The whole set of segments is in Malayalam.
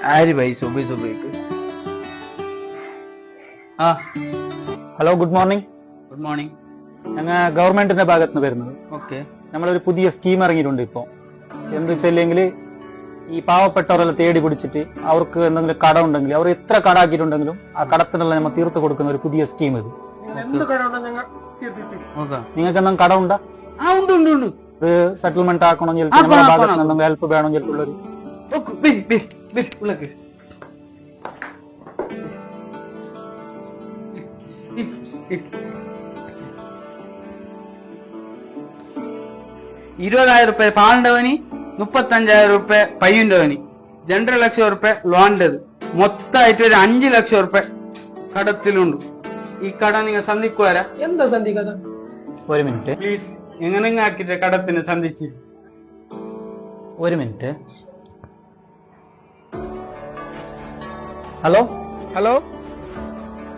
ആര് ഭായി സുബൈ സുബൈക്ക് ആ hello good morning. Good morning. ഞങ്ങൾ ഗവൺമെന്റിന്റെ ഭാഗത്ത് നിന്ന് വരുന്നത്. ഓക്കെ. നമ്മളൊരു പുതിയ സ്കീം ഇറങ്ങിയിട്ടുണ്ട് ഇപ്പൊ. എന്ത് വെച്ചില്ലെങ്കിൽ ഈ പാവപ്പെട്ടവരെല്ലാം തേടി പിടിച്ചിട്ട് അവർക്ക് എന്തെങ്കിലും കട ഉണ്ടെങ്കിൽ അവർ എത്ര കട ആക്കിയിട്ടുണ്ടെങ്കിലും ആ കടത്തിനെല്ലാം നമ്മൾ തീർത്ത് കൊടുക്കുന്ന ഒരു പുതിയ സ്കീം ഇത്. നിങ്ങൾക്ക് എന്തെങ്കിലും കട ഉണ്ടാ? ഇത് സെറ്റിൽമെന്റ് ആക്കണമെങ്കിൽ നമ്മുടെ ഭാഗത്ത് നിന്നും ഹെൽപ്പ് വേണമെങ്കിൽ ഉള്ളൊരു ₹20,000 പാണ്ടവനി, ₹35,000 പയ്യന്റവനി, 2,00,000 ലോണിൻ്റെത്, മൊത്തമായിട്ട് ഒരു ₹5,00,000 കടത്തിലുണ്ട്. ഈ കട നിങ്ങൾ സന്ധിക്കുവാരാ? എന്താ സന്ധിക്കഥ? ഒരു മിനിറ്റ് പ്ലീസ്, എങ്ങനെ ആക്കിട്ട് കടത്തിന് സന്ധിച്ച്. ഒരു മിനിറ്റ്. ഹലോ ഹലോ,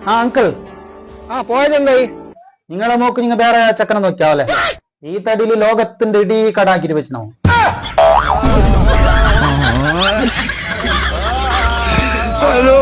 ആ അങ്കിൾ, പോയതെന്തായി? നിങ്ങളെ നോക്ക് നിങ്ങൾ വേറെ ചക്കനെ നോക്കിയാവല്ലേ? ഈ തടിയിൽ ലോകത്തിന്റെ ഇടീ കടാക്കിട്ട് വെച്ചോ. ഹലോ